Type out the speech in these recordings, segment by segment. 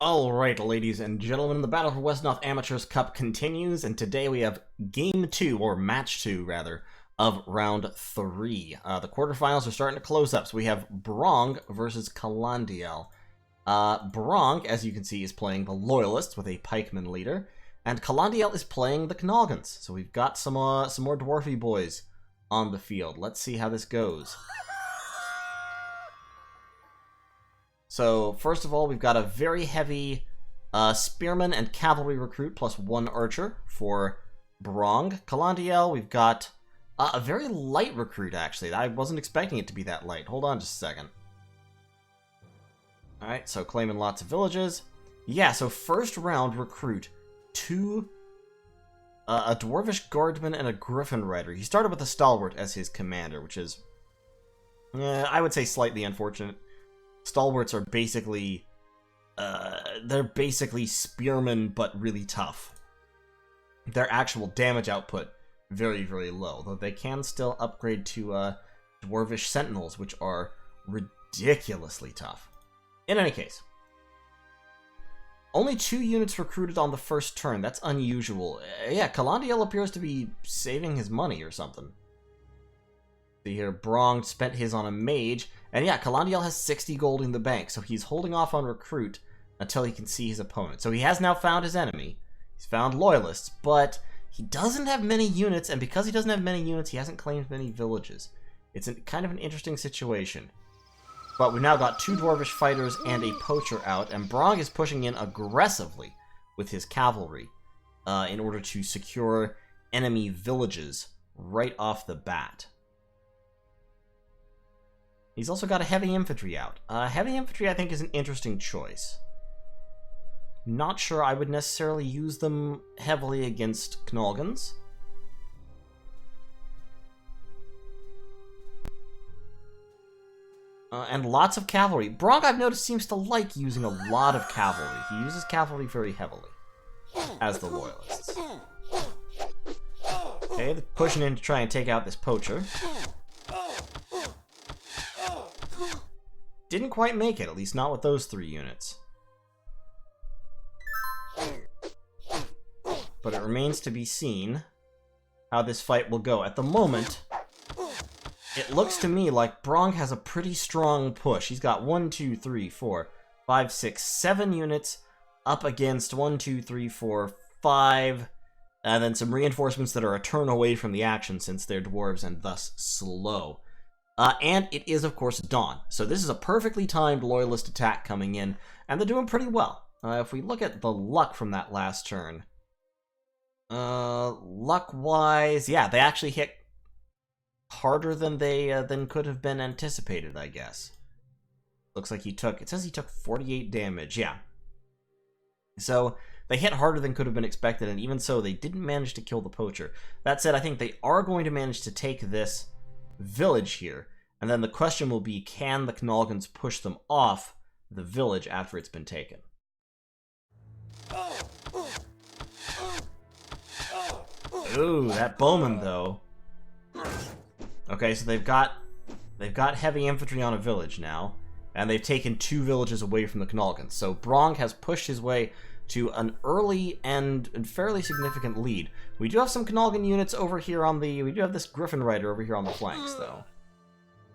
Alright, ladies and gentlemen, the Battle for Wesnoth Amateurs Cup continues, and today we have Game 2, or Match 2, rather, of Round 3. The quarterfinals are starting to close up, so we have Brongue versus Calandiel. Brongue, as you can see, is playing the Loyalists with a Pikeman leader, and Calandiel is playing the Knoggans, so we've got some more dwarfy boys on the field. Let's see how this goes. So, first of all, we've got a very heavy spearman and cavalry recruit plus one archer for Brongue. Calandiel, we've got a very light recruit, actually. I wasn't expecting it to be that light. Hold on just a second. Alright, so claiming lots of villages. Yeah, so first round recruit, a Dwarvish Guardman and a Griffin Rider. He started with a Stalwart as his commander, which is, I would say, slightly unfortunate. Stalwarts are basically, they're basically spearmen, but really tough. Their actual damage output, very, very low, though they can still upgrade to Dwarvish Sentinels, which are ridiculously tough. In any case, only 2 units recruited on the first turn. That's unusual. Yeah, Calandiel appears to be saving his money or something. See here, Brongue spent his on a mage, and yeah, Calandiel has 60 gold in the bank, so he's holding off on recruit until he can see his opponent. So he has now found his enemy. He's found loyalists, but he doesn't have many units, and because he doesn't have many units, he hasn't claimed many villages. It's kind of an interesting situation. But we've now got 2 Dwarvish fighters and a poacher out, and Brongue is pushing in aggressively with his cavalry in order to secure enemy villages right off the bat. He's also got a heavy infantry out. Heavy infantry, I think, is an interesting choice. Not sure I would necessarily use them heavily against Knoggans. And lots of cavalry. Brongue, I've noticed, seems to like using a lot of cavalry. He uses cavalry very heavily as the loyalists. Okay, they're pushing in to try and take out this poacher. Didn't quite make it, at least not with those 3 units. But it remains to be seen how this fight will go. At the moment, it looks to me like Brongue has a pretty strong push. He's got 1, 2, 3, 4, 5, 6, 7 units up against 1, 2, 3, 4, 5, and then some reinforcements that are a turn away from the action since they're dwarves and thus slow. And it is, of course, dawn. So this is a perfectly timed loyalist attack coming in, and they're doing pretty well. If we look at the luck from that last turn, luck-wise, yeah, they actually hit harder than than could have been anticipated, I guess. Looks like it says he took 48 damage, yeah. So they hit harder than could have been expected, and even so, they didn't manage to kill the poacher. That said, I think they are going to manage to take this village here, and then the question will be, can the Knoggans push them off the village after it's been taken? Ooh, that bowman though. Okay, so they've got heavy infantry on a village now, and they've taken 2 villages away from the Knoggans. So Brongue has pushed his way to an early and fairly significant lead. We do have some Knoggan units over here on the... We do have this Griffin Rider over here on the flanks, though.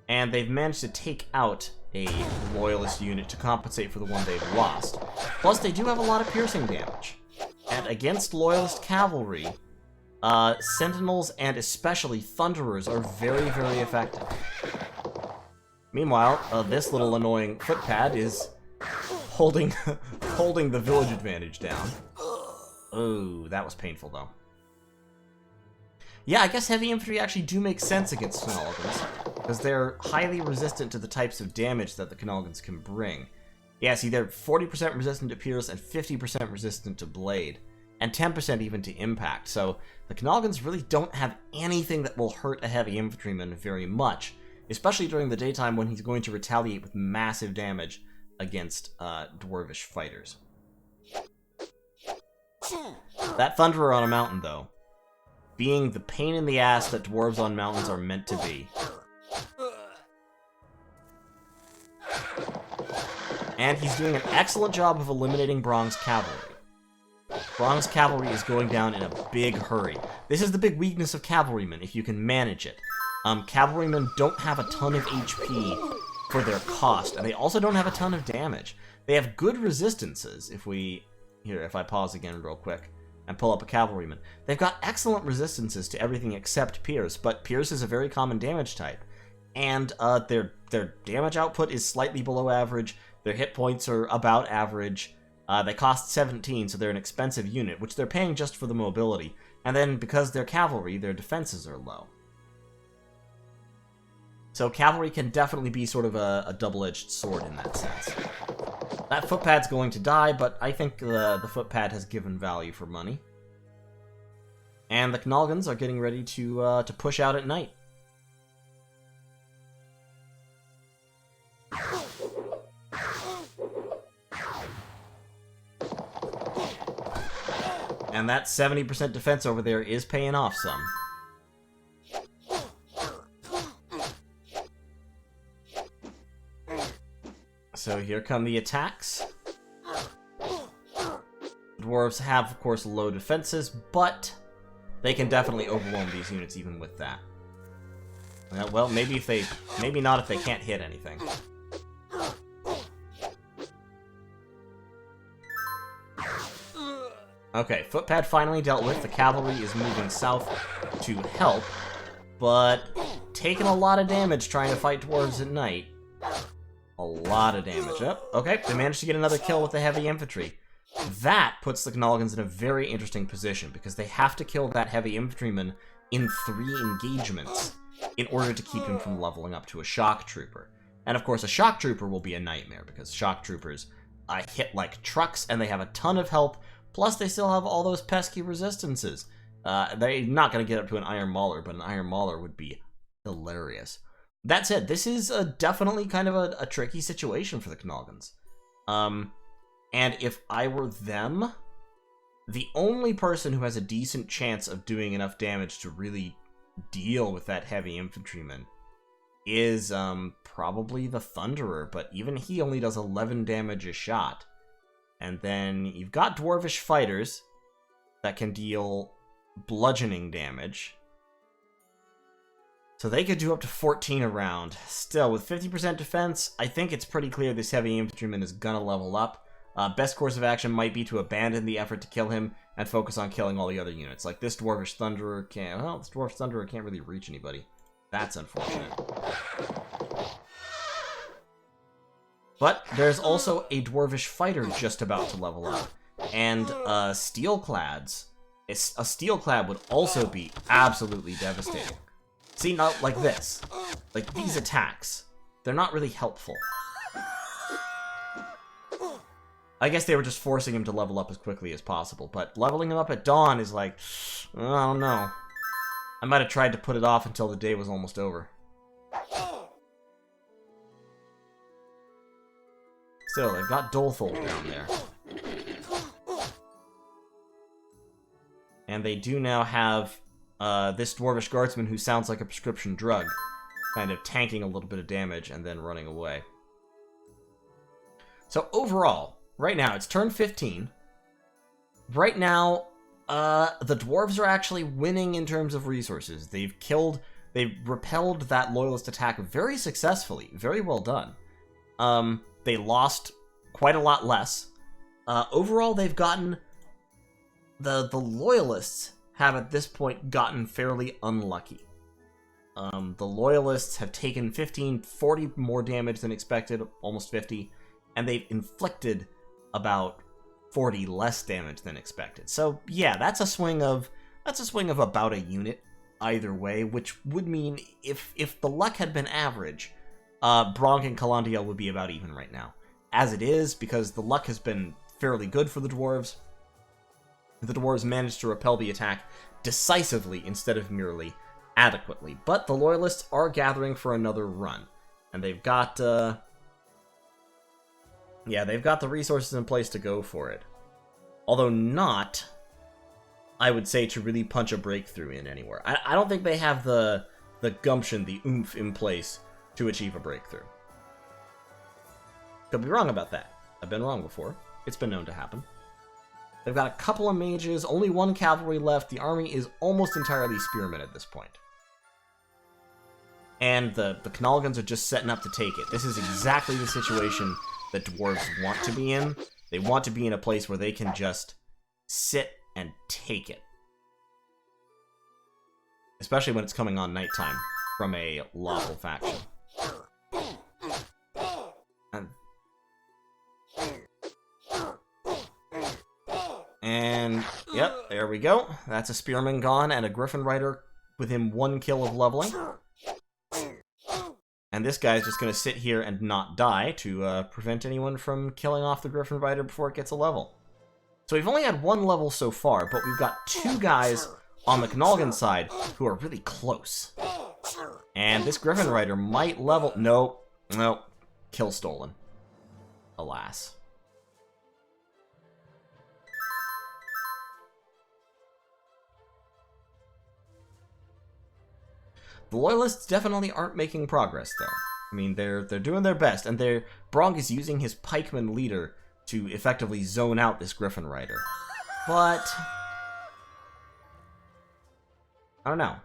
And they've managed to take out a Loyalist unit to compensate for the one they've lost. Plus, they do have a lot of piercing damage. And against Loyalist cavalry, Sentinels and especially Thunderers are very, very effective. Meanwhile, this little annoying footpad is holding the village advantage down. Oh, that was painful, though. Yeah, I guess heavy infantry actually do make sense against Knoggans, because they're highly resistant to the types of damage that the Knoggans can bring. Yeah, see, they're 40% resistant to pierce and 50% resistant to blade, and 10% even to impact, so the Knoggans really don't have anything that will hurt a heavy infantryman very much, especially during the daytime when he's going to retaliate with massive damage against dwarvish fighters. That Thunderer on a mountain, though, being the pain in the ass that dwarves on mountains are meant to be. And he's doing an excellent job of eliminating Brongue's cavalry. Brongue's cavalry is going down in a big hurry. This is the big weakness of cavalrymen, if you can manage it. Cavalrymen don't have a ton of HP for their cost, and they also don't have a ton of damage. They have good resistances, if I pause again real quick and pull up a cavalryman. They've got excellent resistances to everything except Pierce, but Pierce is a very common damage type. And their damage output is slightly below average, their hit points are about average, they cost 17, so they're an expensive unit, which they're paying just for the mobility. And then, because they're cavalry, their defenses are low. So cavalry can definitely be sort of a double-edged sword in that sense. That footpad's going to die, but I think the footpad has given value for money. And the Knolgans are getting ready to push out at night. And that 70% defense over there is paying off some. So here come the attacks. Dwarves have, of course, low defenses, but they can definitely overwhelm these units even with that. Well, maybe not if they can't hit anything. Okay, footpad finally dealt with. The cavalry is moving south to help, but taking a lot of damage trying to fight dwarves at night. A lot of damage. Oh, okay, they managed to get another kill with the heavy infantry. That puts the Knolgans in a very interesting position, because they have to kill that heavy infantryman in 3 engagements in order to keep him from leveling up to a shock trooper. And of course, a shock trooper will be a nightmare, because shock troopers hit like trucks, and they have a ton of help. Plus, they still have all those pesky resistances. They're not going to get up to an Iron Mauler, but an Iron Mauler would be hilarious. That said, this is definitely kind of a tricky situation for the Knolgans. And if I were them, the only person who has a decent chance of doing enough damage to really deal with that heavy infantryman is probably the Thunderer, but even he only does 11 damage a shot. And then you've got Dwarvish fighters that can deal bludgeoning damage. So they could do up to 14 a round. Still, with 50% defense, I think it's pretty clear this heavy infantryman is gonna level up. Best course of action might be to abandon the effort to kill him and focus on killing all the other units. Like, this Dwarvish Thunderer can't... Well, this Dwarvish Thunderer can't really reach anybody. That's unfortunate. But there's also a Dwarvish fighter just about to level up. And Steelclads. A Steelclad would also be absolutely devastating. See, not like this. Like, these attacks, they're not really helpful. I guess they were just forcing him to level up as quickly as possible, but leveling him up at dawn is like, I don't know. I might have tried to put it off until the day was almost over. Still, they've got Dolthol down there. And they do now have this Dwarvish Guardsman who sounds like a prescription drug, kind of tanking a little bit of damage and then running away. So overall, right now, it's turn 15. Right now, the Dwarves are actually winning in terms of resources. They've repelled that Loyalist attack very successfully. Very well done. They lost quite a lot less. Overall, they've gotten... The Loyalists have, at this point, gotten fairly unlucky. The Loyalists have taken 40 more damage than expected, almost 50, and they've inflicted about 40 less damage than expected. So, yeah, that's a swing of about a unit either way, which would mean if the luck had been average, Brongue and Calandiel would be about even right now. As it is, because the luck has been fairly good for the Dwarves managed to repel the attack decisively instead of merely adequately. But the Loyalists are gathering for another run, and they've got the resources in place to go for it. Although not, I would say, to really punch a breakthrough in anywhere. I don't think they have the gumption, the oomph in place to achieve a breakthrough. Could be wrong about that. I've been wrong before. It's been known to happen. They've got a couple of mages, only one cavalry left. The army is almost entirely spearmen at this point. And the Knolgans are just setting up to take it. This is exactly the situation that dwarves want to be in. They want to be in a place where they can just sit and take it. Especially when it's coming on nighttime from a lawful faction. And, yep, there we go. That's a spearman gone and a griffin rider within 1 kill of leveling. And this guy's just going to sit here and not die to prevent anyone from killing off the griffin rider before it gets a level. So we've only had 1 level so far, but we've got 2 guys on the Knolgan side who are really close. And this griffin rider might level... Nope. Nope. Kill stolen. Alas. The Loyalists definitely aren't making progress, though. I mean, they're doing their best, and Brongue is using his pikeman leader to effectively zone out this Griffin Rider. But... I don't know.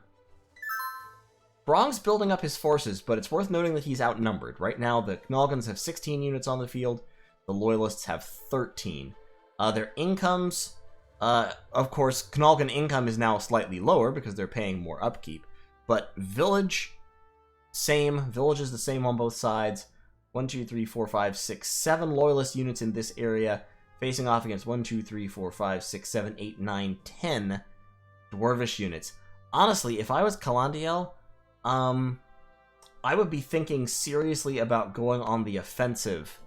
Brongue's building up his forces, but it's worth noting that he's outnumbered. Right now, the Knolgans have 16 units on the field, the Loyalists have 13. Their incomes... of course, Knolgan income is now slightly lower because they're paying more upkeep. But village, same. Village is the same on both sides. 1, 2, 3, 4, 5, 6, 7 loyalist units in this area, facing off against 1, 2, 3, 4, 5, 6, 7, 8, 9, 10 dwarvish units. Honestly, if I was Calandiel, I would be thinking seriously about going on the offensive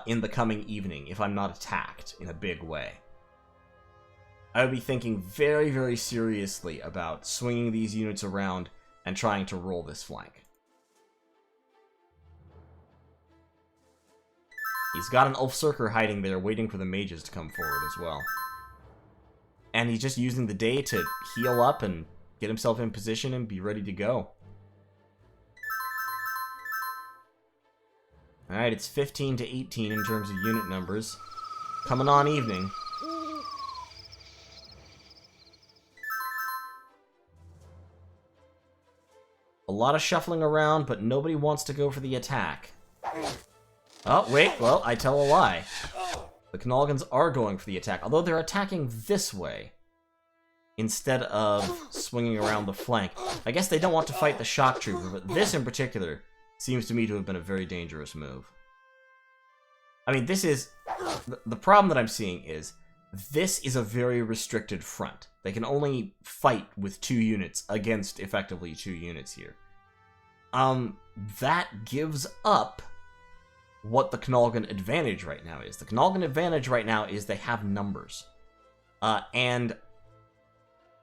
in the coming evening if I'm not attacked in a big way. I would be thinking very, very seriously about swinging these units around and trying to roll this flank. He's got an Ulfsirker hiding there, waiting for the mages to come forward as well. And he's just using the day to heal up and get himself in position and be ready to go. Alright, it's 15 to 18 in terms of unit numbers. Coming on evening. A lot of shuffling around, but nobody wants to go for the attack. Oh, wait, well, I tell a lie. The Knolgans are going for the attack, although they're attacking this way instead of swinging around the flank. I guess they don't want to fight the shock trooper, but this in particular seems to me to have been a very dangerous move. I mean, this is... The problem that I'm seeing is this is a very restricted front. They can only fight with 2 units against effectively 2 units here. That gives up what the Knolgan advantage right now is. The Knolgan advantage right now is they have numbers. And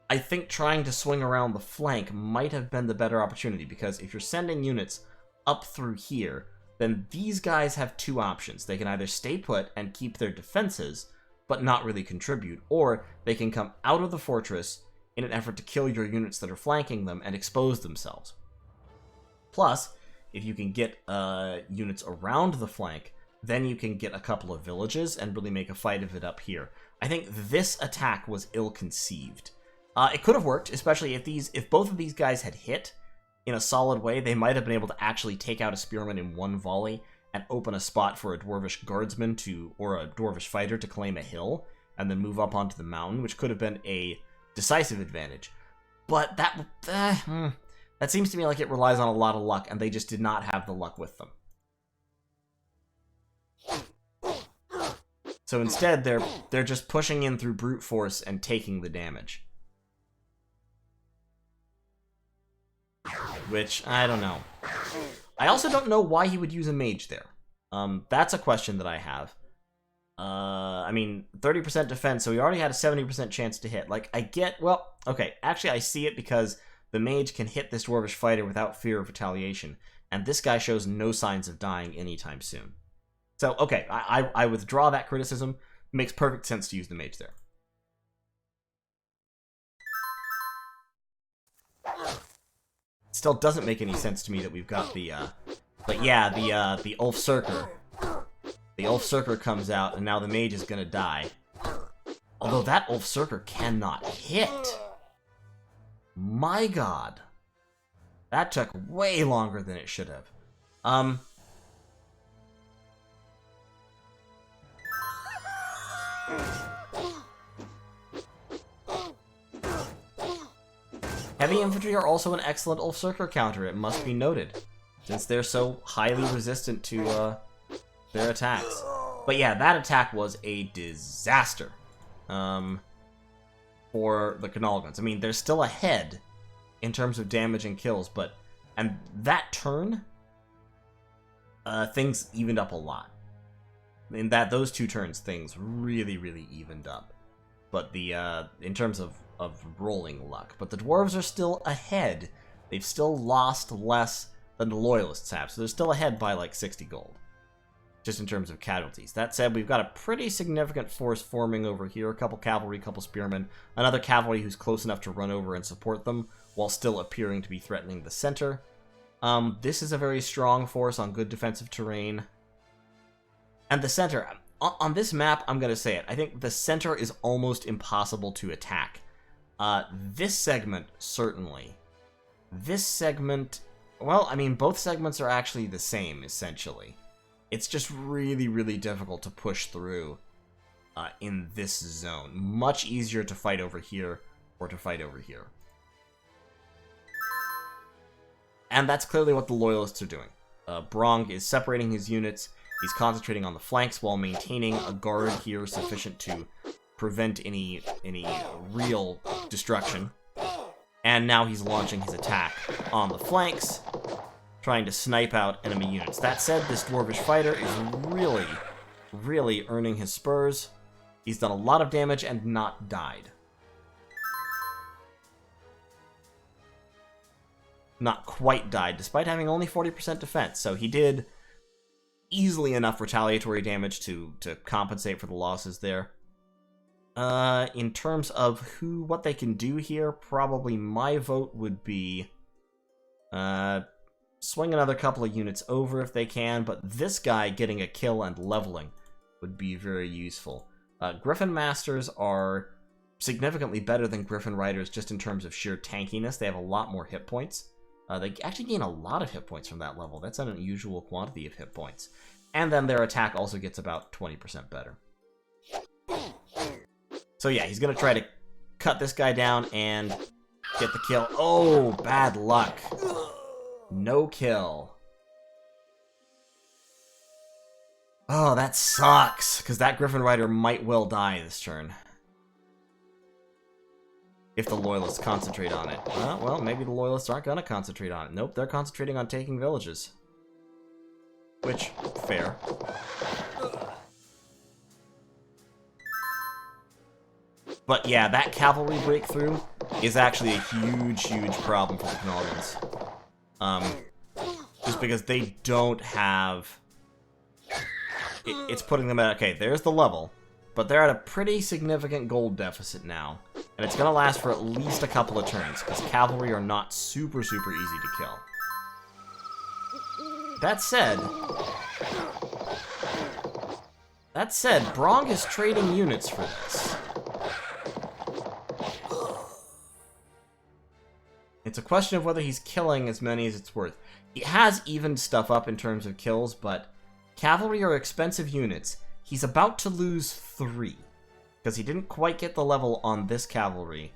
I think trying to swing around the flank might have been the better opportunity, because if you're sending units up through here, then these guys have 2 options. They can either stay put and keep their defenses, but not really contribute, or they can come out of the fortress in an effort to kill your units that are flanking them and expose themselves. Plus, if you can get units around the flank, then you can get a couple of villages and really make a fight of it up here. I think this attack was ill-conceived. It could have worked, especially if both of these guys had hit in a solid way. They might have been able to actually take out a spearman in one volley and open a spot for a dwarvish guardsman or a dwarvish fighter to claim a hill and then move up onto the mountain, which could have been a decisive advantage. But that seems to me like it relies on a lot of luck, and they just did not have the luck with them. So instead, they're just pushing in through brute force and taking the damage. Which, I don't know. I also don't know why he would use a mage there. That's a question that I have. I mean, 30% defense, so he already had a 70% chance to hit. Like, well, okay, actually I see it because the mage can hit this dwarvish fighter without fear of retaliation, and this guy shows no signs of dying anytime soon. So, okay, I withdraw that criticism. It makes perfect sense to use the mage there. Still doesn't make any sense to me that we've got the Ulfsirker The Ulfsirker comes out, and now the mage is gonna die. Although that Ulfsirker cannot hit. My god. That took way longer than it should have. Heavy infantry are also an excellent Ulfsirker counter, it must be noted, since they're so highly resistant to their attacks. But yeah, that attack was a disaster for the Calandiels. I mean, they're still ahead in terms of damage and kills, and that turn, things evened up a lot. In those 2 turns, things really, really evened up. But in terms of rolling luck. But the dwarves are still ahead. They've still lost less than the loyalists have, so they're still ahead by like 60 gold. Just in terms of casualties. That said, we've got a pretty significant force forming over here. A couple cavalry, a couple spearmen, another cavalry who's close enough to run over and support them, while still appearing to be threatening the center. This is a very strong force on good defensive terrain. And the center, on this map, I'm going to say it, I think the center is almost impossible to attack. This segment, certainly. This segment, well, I mean, both segments are actually the same, essentially. It's just really, really difficult to push through in this zone. Much easier to fight over here or to fight over here. And that's clearly what the Loyalists are doing. Brongue is separating his units. He's concentrating on the flanks while maintaining a guard here sufficient to prevent any real destruction. And now he's launching his attack on the flanks, trying to snipe out enemy units. That said, this dwarvish fighter is really, really earning his spurs. He's done a lot of damage and not died. Not quite died, despite having only 40% defense. So he did easily enough retaliatory damage to compensate for the losses there. In terms of what they can do here, probably my vote would be swing another couple of units over if they can, but this guy getting a kill and leveling would be very useful. Griffin Masters are significantly better than Griffin Riders just in terms of sheer tankiness. They have a lot more hit points. They actually gain a lot of hit points from that level. That's an unusual quantity of hit points. And then their attack also gets about 20% better. So yeah, he's going to try to cut this guy down and get the kill. Oh, bad luck. No kill. Oh, that sucks, because that Griffin Rider might well die this turn. If the Loyalists concentrate on it. Well, maybe the Loyalists aren't going to concentrate on it. Nope, they're concentrating on taking villages. Which, fair. But yeah, that cavalry breakthrough is actually a huge, huge problem for the Calandiels. Just because they don't have... It's putting them at... Okay, there's the level. But they're at a pretty significant gold deficit now. And it's going to last for at least a couple of turns, because cavalry are not super, super easy to kill. That said, Brongue is trading units for this. It's a question of whether he's killing as many as it's worth. He has evened stuff up in terms of kills, but cavalry are expensive units. He's about to lose 3, because he didn't quite get the level on this cavalry,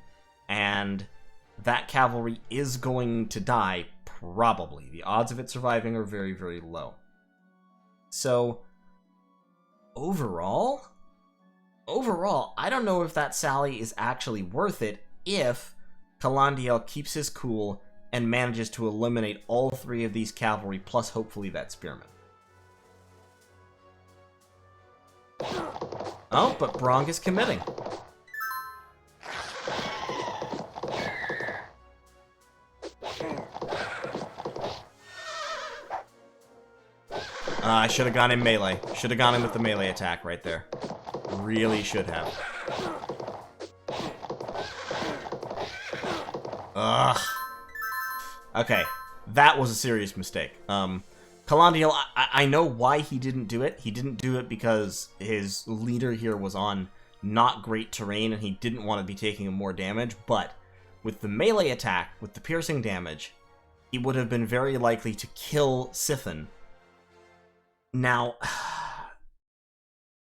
and that cavalry is going to die, probably. The odds of it surviving are very, very low. So, overall, I don't know if that sally is actually worth it if Calandiel keeps his cool and manages to eliminate all 3 of these cavalry, plus hopefully that spearman. Oh, but Brongue is committing. I should have gone in melee. Should have gone in with the melee attack right there. Really should have. Ugh. Okay, that was a serious mistake. Calandiel, I know why he didn't do it. He didn't do it because his leader here was on not great terrain and he didn't want to be taking more damage, but with the melee attack, with the piercing damage, he would have been very likely to kill Sithen. Now,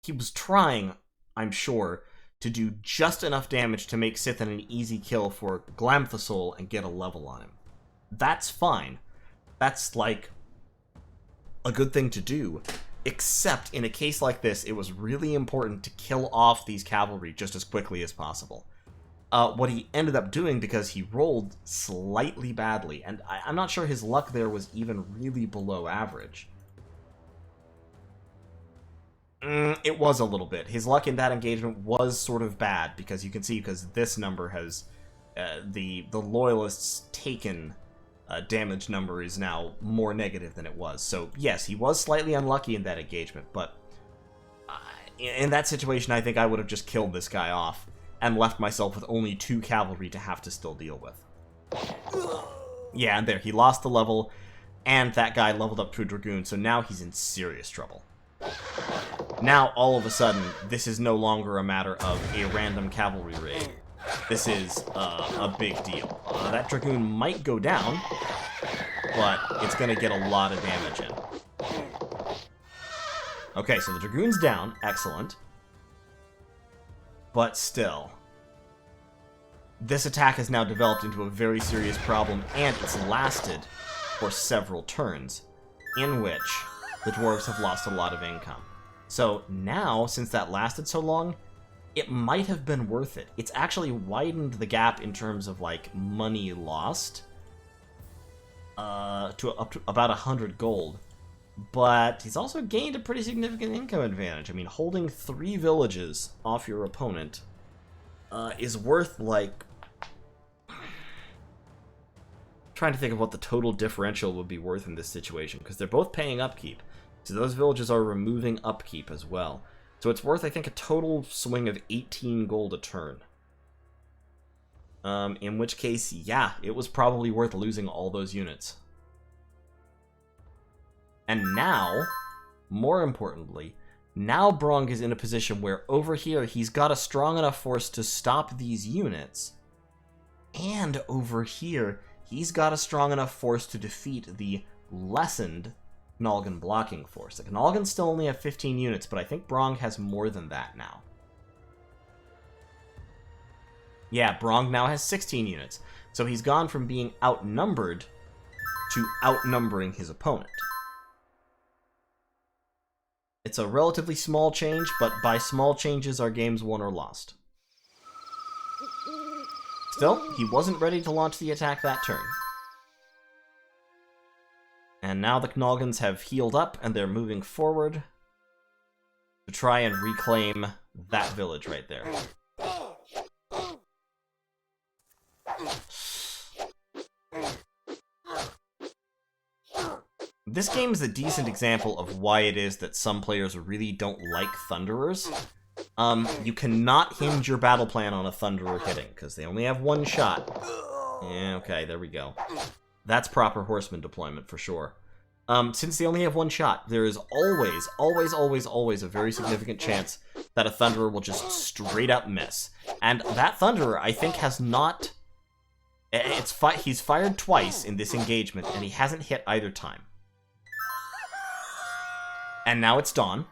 he was trying, I'm sure, to do just enough damage to make Sithen an easy kill for Glamthasol and get a level on him. That's fine. That's, like, a good thing to do. Except, in a case like this, it was really important to kill off these cavalry just as quickly as possible. What he ended up doing, because he rolled slightly badly, and I'm not sure his luck there was even really below average. It was a little bit. His luck in that engagement was sort of bad, because you can see, because this number has... the Loyalists' taken damage number is now more negative than it was. So, yes, he was slightly unlucky in that engagement, but in that situation, I think I would have just killed this guy off and left myself with only 2 cavalry to have to still deal with. Yeah, and there, he lost the level, and that guy leveled up to a Dragoon, so now he's in serious trouble. Now, all of a sudden, this is no longer a matter of a random cavalry raid. This is a big deal. That Dragoon might go down, but it's going to get a lot of damage in. Okay, so the Dragoon's down. Excellent. But still, this attack has now developed into a very serious problem, and it's lasted for several turns, in which the dwarves have lost a lot of income. So now, since that lasted so long, it might have been worth it. It's actually widened the gap in terms of, like, money lost to up to about 100 gold. But he's also gained a pretty significant income advantage. I mean, holding 3 villages off your opponent is worth, like... trying to think of what the total differential would be worth in this situation, because they're both paying upkeep. So those villages are removing upkeep as well. So it's worth, I think, a total swing of 18 gold a turn. In which case, yeah, it was probably worth losing all those units. And now, more importantly, now Brongue is in a position where over here he's got a strong enough force to stop these units. And over here, he's got a strong enough force to defeat the lessened Knolgan blocking force. The Knolgans still only have 15 units, but I think Brongue has more than that now. Yeah, Brongue now has 16 units. So he's gone from being outnumbered to outnumbering his opponent. It's a relatively small change, but by small changes are games won or lost. Still, he wasn't ready to launch the attack that turn. And now the Knolgans have healed up, and they're moving forward to try and reclaim that village right there. This game is a decent example of why it is that some players really don't like Thunderers. You cannot hinge your battle plan on a Thunderer hitting, because they only have 1 shot. Yeah, okay, there we go. That's proper horseman deployment for sure. Since they only have 1 shot, there is always a very significant chance that a Thunderer will just straight up miss. And that Thunderer, I think, has not... he's fired twice in this engagement, and he hasn't hit either time. And now it's dawn.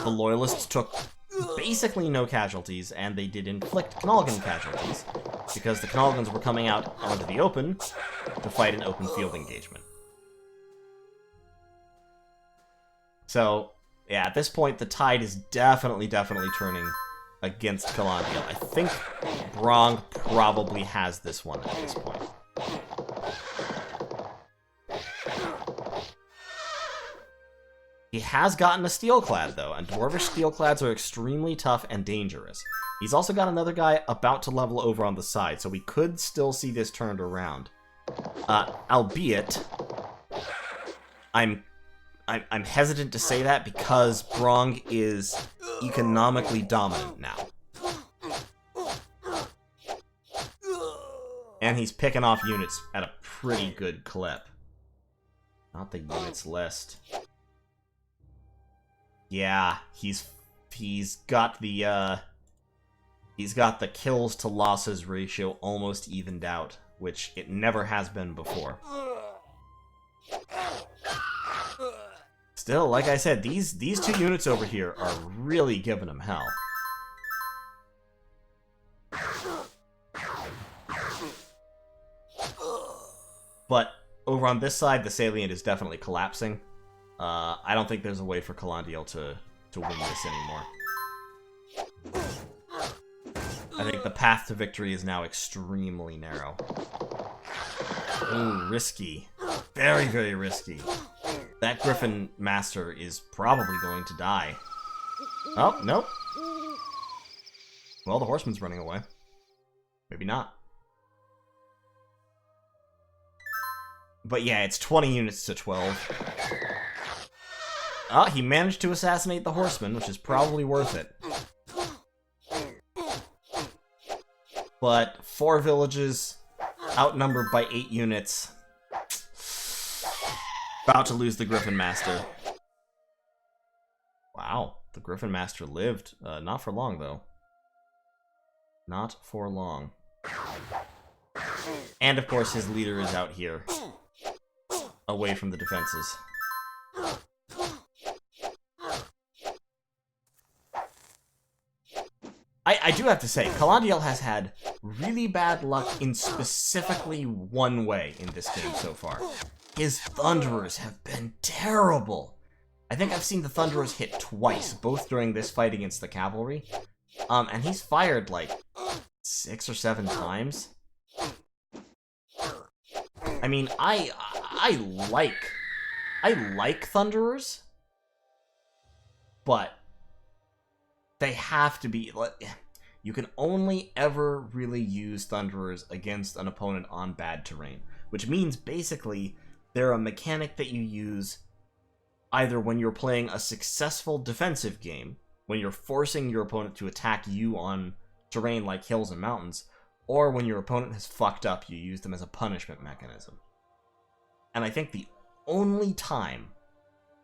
The Loyalists took basically no casualties, and they did inflict Knolgan casualties, because the Knolgans were coming out onto the open to fight an open field engagement. So, yeah, at this point, the tide is definitely turning against Calandiel. I think Brongue probably has this one at this point. He has gotten a Steelclad, though, and Dwarvish Steelclads are extremely tough and dangerous. He's also got another guy about to level over on the side, so we could still see this turned around. Albeit, I'm hesitant to say that because Brongue is economically dominant now. And he's picking off units at a pretty good clip. Not the units list. Yeah, he's got the kills to losses ratio almost evened out, which it never has been before. Still, like I said, these two units over here are really giving him hell. But over on this side, the salient is definitely collapsing. I don't think there's a way for Calandiel to win this anymore. I think the path to victory is now extremely narrow. Ooh, risky. Very, very risky. That Griffin Master is probably going to die. Oh, nope. Well, the horseman's running away. Maybe not. But yeah, it's 20 units to 12. Oh, he managed to assassinate the horseman, which is probably worth it. But 4 villages, outnumbered by 8 units. About to lose the Griffin Master. Wow, the Griffin Master lived. Not for long, though. Not for long. And, of course, his leader is out here. Away from the defenses. I do have to say, Calandiel has had really bad luck in specifically one way in this game so far. His Thunderers have been terrible. I think I've seen the Thunderers hit twice, both during this fight against the cavalry. And he's fired like 6 or 7 times. I mean, I like Thunderers, but they have to be. You can only ever really use Thunderers against an opponent on bad terrain, which means basically they're a mechanic that you use either when you're playing a successful defensive game, when you're forcing your opponent to attack you on terrain like hills and mountains, or when your opponent has fucked up, you use them as a punishment mechanism. And I think the only time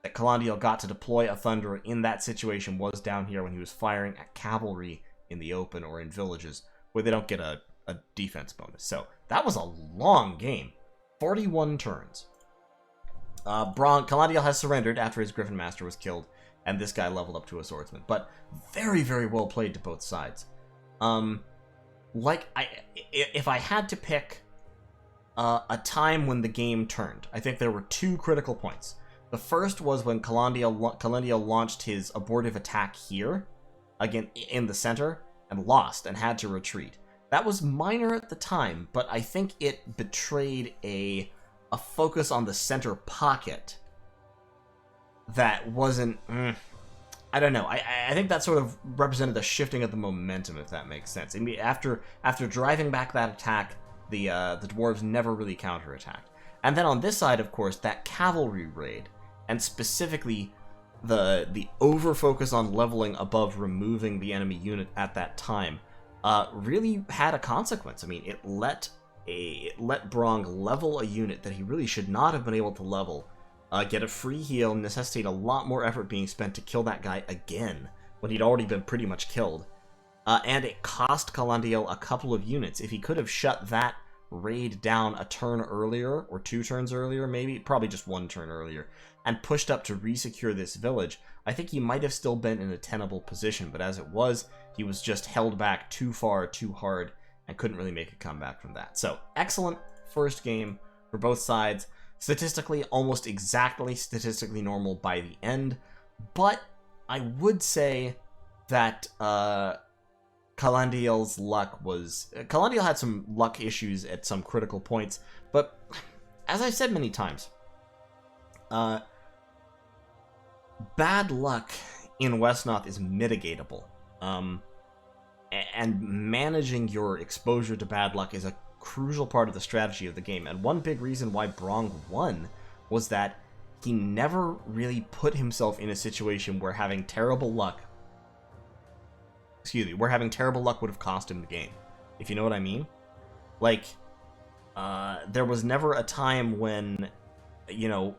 that Calandiel got to deploy a Thunderer in that situation was down here when he was firing at cavalry in the open or in villages where they don't get a defense bonus. So that was a long game. 41 turns. Calandiel has surrendered after his Griffin Master was killed, and this guy leveled up to a swordsman. But very, very well played to both sides. If I had to pick a time when the game turned, I think there were 2 critical points. The first was when Calandiel launched his abortive attack here, again in the center, and lost and had to retreat. That was minor at the time, but I think it betrayed a focus on the center pocket that wasn't. I don't know. I think that sort of represented the shifting of the momentum, if that makes sense. I mean, after driving back that attack, the dwarves never really counterattacked. And then on this side, of course, that cavalry raid, and specifically the over-focus on leveling above removing the enemy unit at that time, really had a consequence. I mean, it let Brongue level a unit that he really should not have been able to level, get a free heal, necessitate a lot more effort being spent to kill that guy again, when he'd already been pretty much killed. And it cost Calandiel a couple of units. If he could have shut that raid down a turn earlier, or 2 turns earlier maybe, probably just 1 turn earlier, and pushed up to resecure this village, I think he might have still been in a tenable position, but as it was, he was just held back too far, too hard, and couldn't really make a comeback from that. So, excellent first game for both sides. Statistically, almost exactly statistically normal by the end, but I would say that Calandiel's luck was... Calandiel had some luck issues at some critical points, but as I've said many times, bad luck in Wesnoth is mitigatable. And managing your exposure to bad luck is a crucial part of the strategy of the game. And one big reason why Brongue won was that he never really put himself in a situation where having terrible luck... where having terrible luck would have cost him the game. If you know what I mean? Like, there was never a time when you know,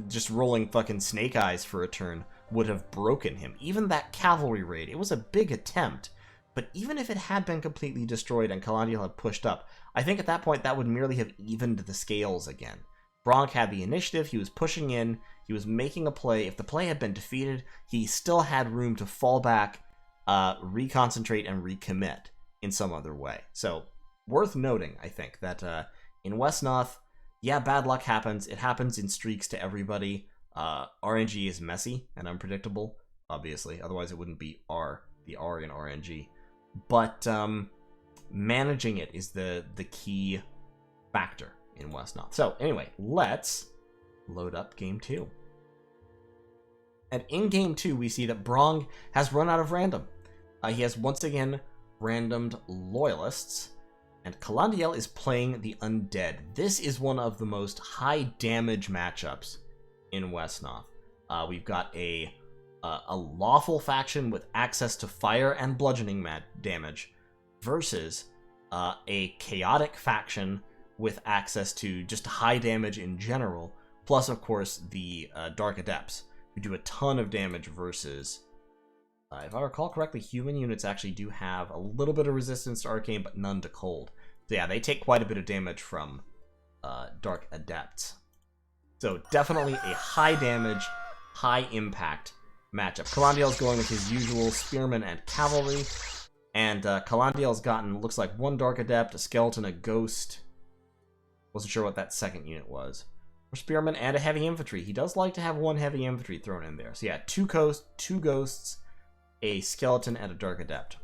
just rolling fucking snake eyes for a turn would have broken him. Even that cavalry raid, it was a big attempt, but even if it had been completely destroyed and Calandiel had pushed up, I think at that point that would merely have evened the scales again. Brongue had the initiative, he was pushing in, he was making a play. If the play had been defeated, he still had room to fall back, reconcentrate, and recommit in some other way. So, worth noting, I think, that in Wesnoth, yeah, bad luck happens. It happens in streaks to everybody. RNG is messy and unpredictable, obviously. Otherwise, it wouldn't be the R in RNG. But managing it is the key factor in Wesnoth. So, anyway, let's load up Game 2. And in Game 2, we see that Brongue has run out of random. He has once again randomed Loyalists, and Calandiel is playing the Undead. This is one of the most high damage matchups in Wesnoth. We've got a lawful faction with access to fire and bludgeoning damage versus a chaotic faction with access to just high damage in general, plus of course the Dark Adepts, who do a ton of damage versus, if I recall correctly, human units actually do have a little bit of resistance to arcane, but none to cold. So yeah, they take quite a bit of damage from Dark Adepts. So definitely a high damage, high impact matchup. Calandiel's going with his usual Spearmen and Cavalry, and Calandiel's gotten, looks like, one Dark Adept, a Skeleton, a Ghost. Wasn't sure what that second unit was. A Spearman and a Heavy Infantry. He does like to have one Heavy Infantry thrown in there. So yeah, two Ghosts, a Skeleton, and a Dark Adept.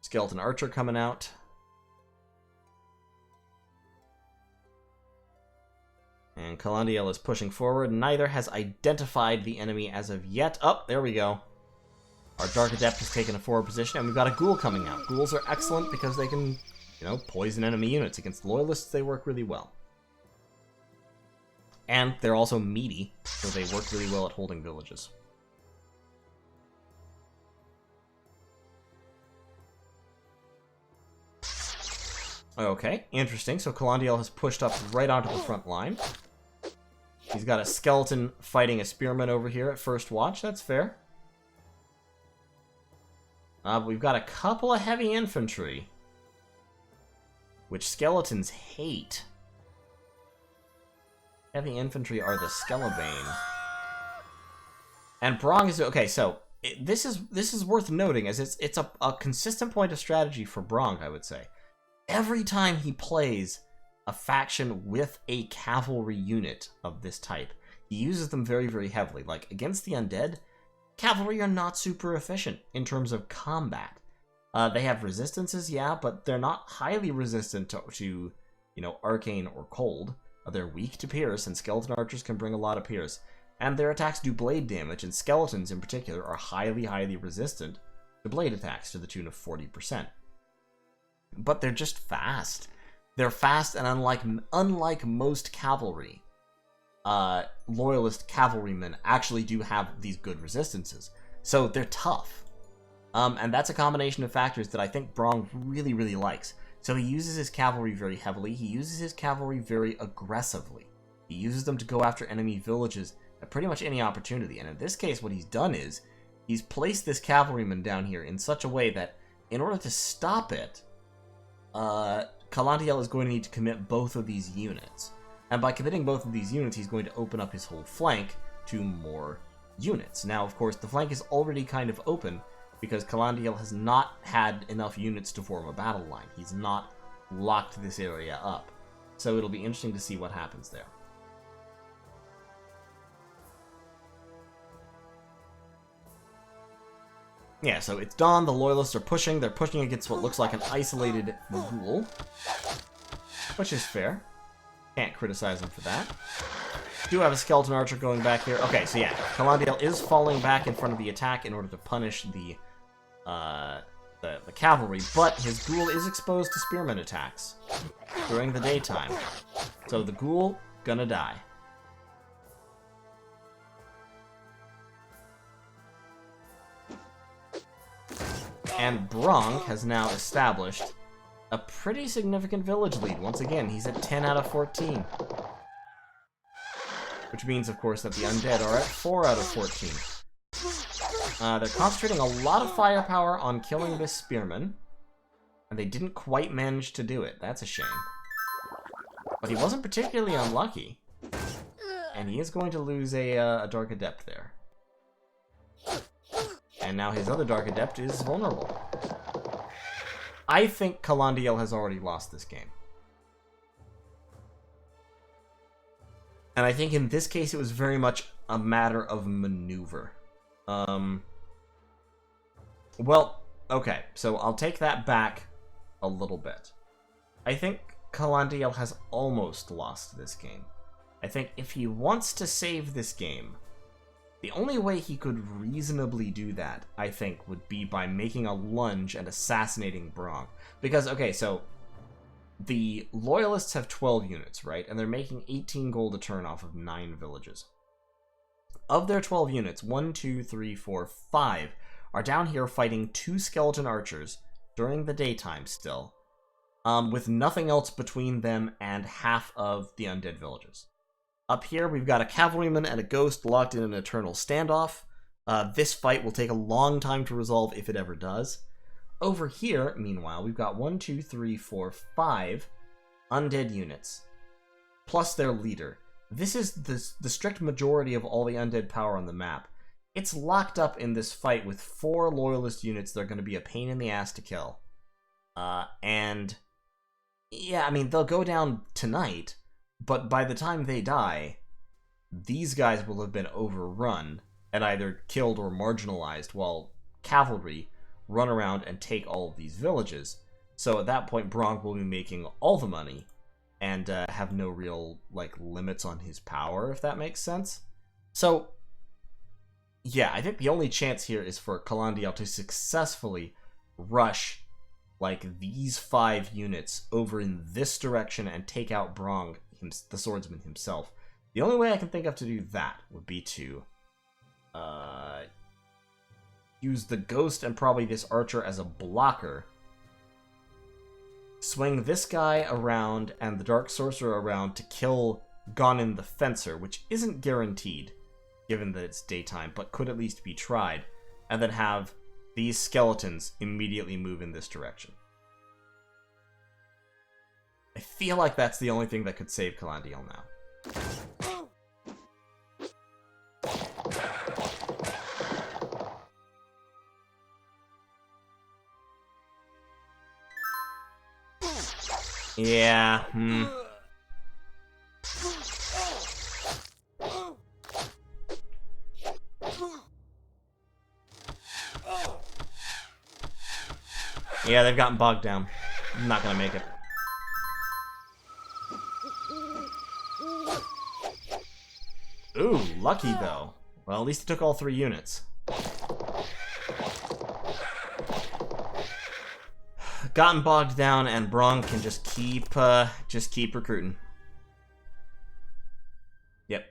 Skeleton Archer coming out. And Calandiel is pushing forward. Neither has identified the enemy as of yet. Oh, there we go. Our Dark Adept has taken a forward position, and we've got a Ghoul coming out. Ghouls are excellent because they can, you know, poison enemy units. Against Loyalists, they work really well. And they're also meaty, so they work really well at holding villages. Okay, interesting. So Calandiel has pushed up right onto the front line. He's got a Skeleton fighting a Spearman over here at first watch. That's fair. We've got a couple of Heavy Infantry, which Skeletons hate. Heavy Infantry are the Skelebane. And Brongue is... Okay, so this is worth noting, as it's a consistent point of strategy for Brongue, I would say. Every time he plays a faction with a cavalry unit of this type, he uses them very, very heavily. Like, against the Undead, cavalry are not super efficient in terms of combat. They have resistances, yeah, but they're not highly resistant to you know, arcane or cold. They're weak to pierce, and skeleton archers can bring a lot of pierce. And their attacks do blade damage, and skeletons in particular are highly, highly resistant to blade attacks to the tune of 40%. But they're just fast. They're fast, and unlike most cavalry, Loyalist cavalrymen actually do have these good resistances. So they're tough. And that's a combination of factors that I think Brongue really, really likes. So he uses his cavalry very heavily. He uses his cavalry very aggressively. He uses them to go after enemy villages at pretty much any opportunity. And in this case, what he's done is he's placed this cavalryman down here in such a way that in order to stop it, Calandiel is going to need to commit both of these units. And by committing both of these units, he's going to open up his whole flank to more units. Now, of course, the flank is already kind of open because Calandiel has not had enough units to form a battle line. He's not locked this area up. So it'll be interesting to see what happens there. Yeah, so it's dawn, the Loyalists are pushing. They're pushing against what looks like an isolated ghoul, which is fair. Can't criticize them for that. Do have a Skeleton Archer going back here. Okay, so yeah, Calandiel is falling back in front of the attack in order to punish the cavalry, but his ghoul is exposed to spearman attacks during the daytime. So the ghoul gonna die. And Brongue has now established a pretty significant village lead. Once again, he's at 10 out of 14. Which means, of course, that the undead are at 4 out of 14. They're concentrating a lot of firepower on killing this spearman, and they didn't quite manage to do it. That's a shame. But he wasn't particularly unlucky, and he is going to lose a Dark Adept there. And now his other Dark Adept is vulnerable. I think Calandiel has already lost this game. And I think in this case it was very much a matter of maneuver. Well, okay, so I'll take that back a little bit. I think Calandiel has almost lost this game. I think if he wants to save this game, the only way he could reasonably do that, I think, would be by making a lunge and assassinating Brongue. Because, okay, so the Loyalists have 12 units, right? And they're making 18 gold a turn off of 9 villages. Of their 12 units, 1, 2, 3, 4, 5 are down here fighting 2 skeleton archers during the daytime still, with nothing else between them and half of the undead villages. Up here, we've got a cavalryman and a ghost locked in an eternal standoff. This fight will take a long time to resolve if it ever does. Over here, meanwhile, we've got 1, 2, 3, 4, 5 undead units, plus their leader. This is the strict majority of all the undead power on the map. It's locked up in this fight with 4 loyalist units that are going to be a pain in the ass to kill. And yeah, I mean, they'll go down tonight, but by the time they die, these guys will have been overrun and either killed or marginalized, while cavalry run around and take all of these villages. So at that point, Brongue will be making all the money and have no real limits on his power, if that makes sense. So yeah, I think the only chance here is for Calandiel to successfully rush these 5 units over in this direction and take out Brongue, the swordsman himself. The only way I can think of to do that would be to use the ghost and probably this archer as a blocker, swing this guy around and the dark sorcerer around to kill Gonin the fencer, which isn't guaranteed given that it's daytime, but could at least be tried, and then have these skeletons immediately move in this direction. I feel like that's the only thing that could save Calandiel now. Yeah, Yeah, they've gotten bogged down. I'm not gonna make it. Ooh, lucky though. Well, at least it took all 3 units. Gotten bogged down, and Brongue can just keep recruiting. Yep.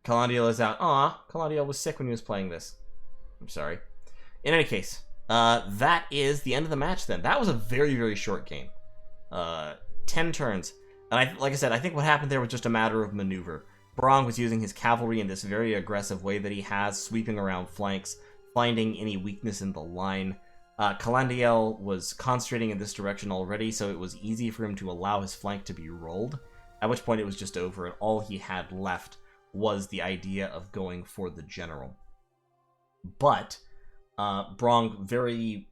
Calandiel is out. Aw, Calandiel was sick when he was playing this. I'm sorry. In any case, that is the end of the match then. That was a very, very short game. 10 turns. And like I said, I think what happened there was just a matter of maneuver. Brongue was using his cavalry in this very aggressive way that he has, sweeping around flanks, finding any weakness in the line. Calandiel was concentrating in this direction already, so it was easy for him to allow his flank to be rolled, at which point it was just over, and all he had left was the idea of going for the general. But Brongue very,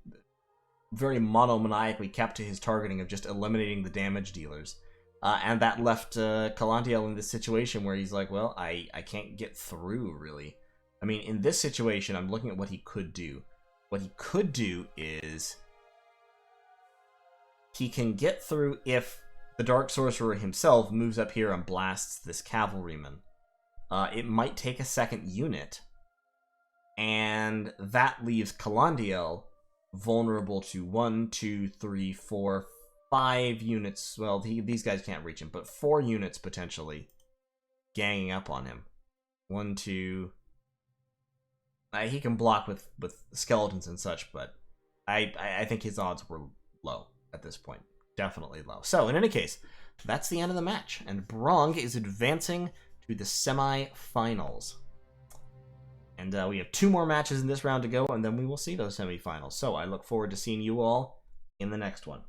very monomaniacally kept to his targeting of just eliminating the damage dealers. And that left Calandiel in this situation where he's like, well, I can't get through, really. I mean, in this situation, I'm looking at what he could do. What he could do is he can get through if the Dark Sorcerer himself moves up here and blasts this cavalryman. It might take a second unit, and that leaves Calandiel vulnerable to 1, 2, 3, 4, 5 units. Well, these guys can't reach him, but 4 units potentially ganging up on him. 1, 2... he can block with skeletons and such, but I think his odds were low at this point. Definitely low. So, in any case, that's the end of the match, and Brongue is advancing to the semi-finals. And we have 2 more matches in this round to go, and then we will see those semi-finals. So I look forward to seeing you all in the next one.